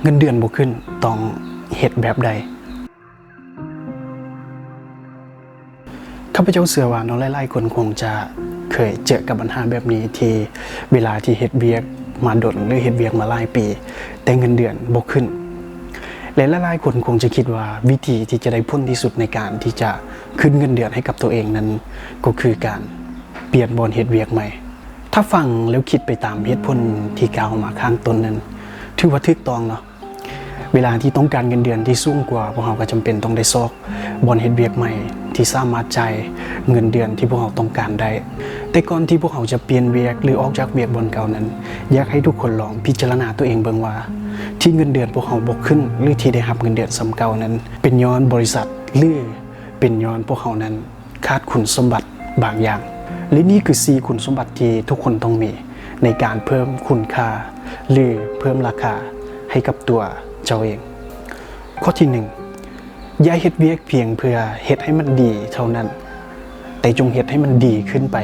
เงินเดือนบ่ขึ้นต้องเฮ็ดแบบใดข้าพเจ้าเชื่อว่าน้องหลายๆคนคงจะเคยเจอกับปัญหาแบบนี้ที่เวลาที่เฮ็ดเวียกมาดนหรือเฮ็ดเวียกมาหลายปีแต่เงินเดือนบ่ขึ้นและหลายๆคนคงจะคิดว่าวิธีที่จะได้ผลที่สุดในการที่จะขึ้นเงินเดือนให้กับตัวเองนั้นก็คือการเปลี่ยนบอนเฮ็ดเวียกใหม่ถ้าฟังแล้วคิดไปตามเหตุผลที่กล่าวมาข้างต้นนั้นถือว่าถูกต้องเนาะเวลาที่ต้องการเงินเดือนที่สูงกว่าพวกเราก็จำเป็นต้องได้ซอกบอนเฮ็ดเวียกใหม่ที่สามารถจ่ายเงินเดือนที่พวกเราต้องการได้แต่ก่อนที่พวกเราจะเปลี่ยนเวียกหรือออกจากเวียกบอนเก่านั้นอยากให้ทุกคนลองพิจารณาตัวเองเบิ่งว่าที่เงินเดือนพวกเราบ่ขึ้นหรือที่ได้รับเงินเดือนซ้ำเก่านั้นเป็นย้อนบริษัทหรือเป็นย้อนพวกเรานั้นขาดคุณสมบัติบางอย่างและนี่คือ4คุณสมบัติที่ทุกคนต้องมีในการเพิ่มคุณค่าหรือเพิ่มราคาให้กับตัวเจ้าเองข้อที่1อย่าเฮ็ดเวียกเพียงเพื่อเฮ็ดให้มันดีเท่านั้นแต่จงเฮ็ดให้มันดีขึ้นไป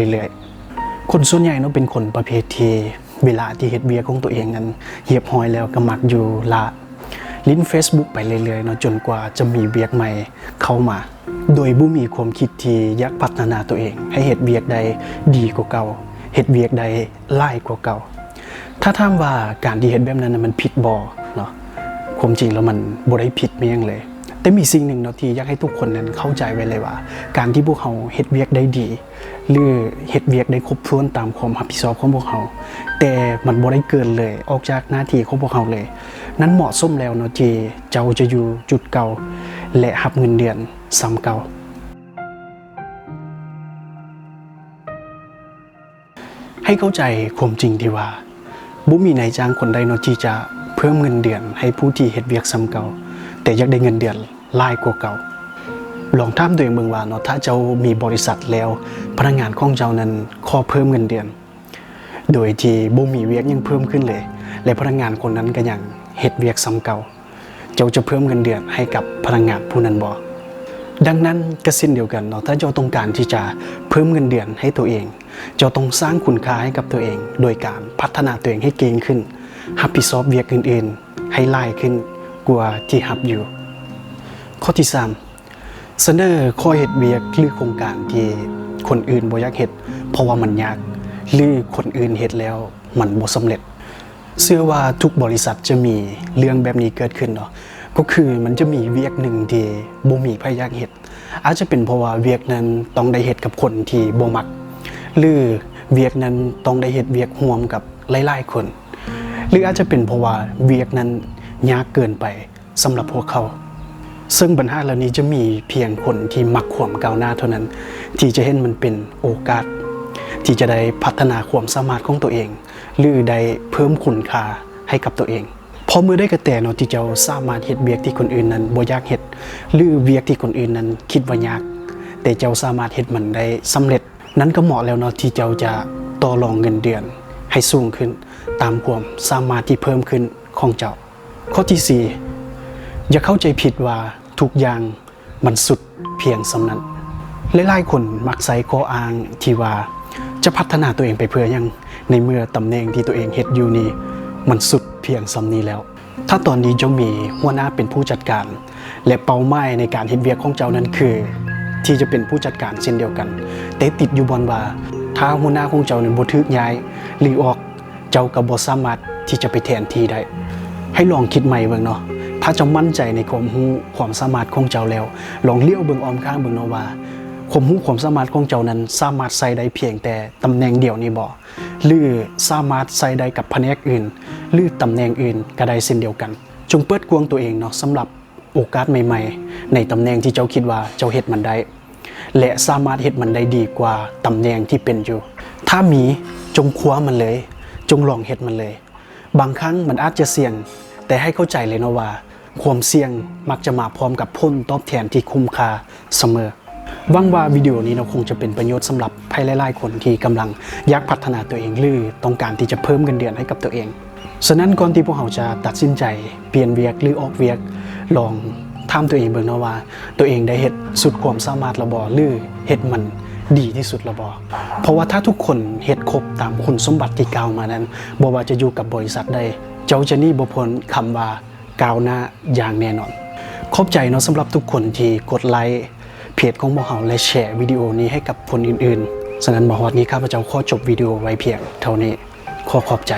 เรื่อยๆคนส่วนใหญ่เนาะเป็นคนประเภทที่เวลาที่เฮ็ดเวียกของตัวเองนั้นเหียบห้อยแล้วก็มักอยู่ละลิ้น Facebook ไปเรื่อยๆเนาะจนกว่าจะมีเวียกใหม่เข้ามาโดยบ่มีความคิดที่อยากพัฒนาตัวเองให้เฮ็ดเวียกใดดีกว่าเก่าเฮ็ดเวียกใดหลายกว่าเก่าถ้าถามว่าการที่เฮ็ดแบบนั้นมันผิดบ่เนาะความจริงแล้วมันบ่ได้ผิดเมียงเลยแต่มีสิ่งหนึ่งเนาะที่อยากให้ทุกคนนั้นเข้าใจไว้เลยว่าการที่พวกเขาเฮ็ดเวียกได้ดีหรือเฮ็ดเวียกได้ครบถ้วนตามความรับผิดชอบของพวกเขาแต่มันบ่ได้เกินเลยออกจากหน้าที่ของพวกเขาเลยนั้นเหมาะสมแล้วเนาะที่เจ้าจะอยู่จุดเก่าและรับเงินเดือนซ้ำเก่าให้เข้าใจความจริงที่ว่าบ่มีนายจ้างคนใดเนาะที่จะเพิ่มเงินเดือนให้ผู้ที่เฮ็ดเวียกซ้ำเก่าแต่อยากได้เงินเดือนหลายกว่าเก่าลองถามตัวเองเบิ่งว่าเนาะถ้าเจ้ามีบริษัทแล้วพนักงานของเจ้านั้นขอเพิ่มเงินเดือนโดยที่บ่มีเวียกยังเพิ่มขึ้นเลยและพนักงานคนนั้นก็ยังเฮ็ดเวียกซ้ำเก่าเจ้าจะเพิ่มเงินเดือนให้กับพนักงานผู้นั้นบ่ดังนั้นก็เช่นเดียวกันเนาะถ้าเจ้าต้องการที่จะเพิ่มเงินเดือนให้ตัวเองเจ้าต้องสร้างคุณค่าให้กับตัวเองโดยการพัฒนาตัวเองให้เก่งขึ้นรับผิดชอบเวียกอื่นๆให้หลายขึ้นกว่าที่รับอยู่ข้อที่3เสนอข้อเฮ็ดเวียกหรือโครงการที่คนอื่นบ่อยากเฮ็ดเพราะว่ามันยากหรือคนอื่นเฮ็ดแล้วมันบ่สำเร็จเชื่อว่าทุกบริษัทจะมีเรื่องแบบนี้เกิดขึ้นเนาะก็คือมันจะมีเวียกหนึ่งที่บ่มีไผอยากเฮ็ดอาจจะเป็นเพราะว่าเวียกนั้นต้องได้เฮ็ดกับคนที่บ่มักหรือเวียกนั้นต้องได้เฮ็ดเวียกร่วมกับหลายๆคนหรืออาจจะเป็นเพราะว่าเวียกนั้นยากเกินไปสำหรับพวกเขาซึ่งปัญหาเหล่านี้จะมีเพียงคนที่มักความก้าวหน้าเท่านั้นที่จะเห็นมันเป็นโอกาสที่จะได้พัฒนาความสามารถของตัวเองหรือได้เพิ่มคุณค่าให้กับตัวเองพอเมื่อได้กระแตเนาะที่เจ้าสามารถเฮ็ดเวียกที่คนอื่นนั้นบ่อยากเฮ็ดหรือเวียกที่คนอื่นนั้นคิดว่ายากแต่เจ้าสามารถเฮ็ดมันได้สำเร็จนั้นก็เหมาะแล้วเนาะที่เจ้าจะต่อรองเงินเดือนให้สูงขึ้นตามความสามารถที่เพิ่มขึ้นของเจ้าข้อที่4อย่าเข้าใจผิดว่าทุกอย่างมันสุดเพียงสำนั้นหลายๆคนมักใช้ข้ออ้างที่ว่าจะพัฒนาตัวเองไปเพื่อยังในเมื่อตำแหน่งที่ตัวเองเฮ็ดอยู่นี่มันสุดเพียงสำนี้แล้วถ้าตอนนี้เจ้ามีหัวหน้าเป็นผู้จัดการและเป้าหมายในการเฮ็ดเวียกของเจ้านั้นคือที่จะเป็นผู้จัดการเช่นเดียวกันแต่ติดอยู่บนว่าถ้าหัวหน้าของเจ้านั้นบ่ถูกย้ายหรือออกเจ้าก็บ่สามารถที่จะไปแทนที่ได้ให้ลองคิดใหม่เบิ่งเนาะถ้าเจ้ามั่นใจในความรู้ความสามารถของเจ้าแล้วลองเลี้ยวเบิ่งอ้อมข้างเบิ่งเนาะว่าความรู้ความสามารถของเจ้านั้นสามารถใส่ได้เพียงแต่ตำแหน่งเดียวนี้บ่หรือสามารถใส่ได้กับแผนกอื่นหรือตำแหน่งอื่นก็ได้เช่นเดียวกันจงเปิดกว้างตัวเองเนาะสำหรับโอกาสใหม่ๆในตำแหน่งที่เจ้าคิดว่าเจ้าเฮ็ดมันได้และสามารถเฮ็ดมันได้ดีกว่าตำแหน่งที่เป็นอยู่ถ้ามีจงคว้ามันเลยจงลองเฮ็ดมันเลยบางครั้งมันอาจจะเสี่ยงแต่ให้เข้าใจเลยเนาะว่าความเสี่ยงมักจะมาพร้อมกับผลตอบแทนที่คุ้มค่าเสมอหวังว่าวิดีโอนี้คงจะเป็นประโยชน์สำหรับใครหลายๆคนที่กำลังอยากพัฒนาตัวเองหรือต้องการที่จะเพิ่มเงินเดือนให้กับตัวเองฉะนั้นก่อนที่พวกเราจะตัดสินใจเปลี่ยนเวียกหรือออกเวียกลองถามตัวเองเบิ่งเนาะว่าตัวเองได้เฮ็ดสุดความสามารถละบ่หรือเฮ็ดมันดีที่สุดละบ่เพราะว่าถ้าทุกคนเฮ็ดครบตามคุณสมบัติที่กล่าวมานั้นบ่ว่าจะอยู่กับบริษัทใด เจ้าจะหนี้บ่พ้นคำว่าก้าวหน้าอย่างแน่นอนขอบใจเนาะสำหรับทุกคนที่กดไลค์เพจของหมอเฮาและแชร์วิดีโอนี้ให้กับคนอื่นๆฉะนั้นมาฮอดนี้ข้าพเจ้าขอจบวิดีโอไว้เพียงเท่านี้ขอขอบใจ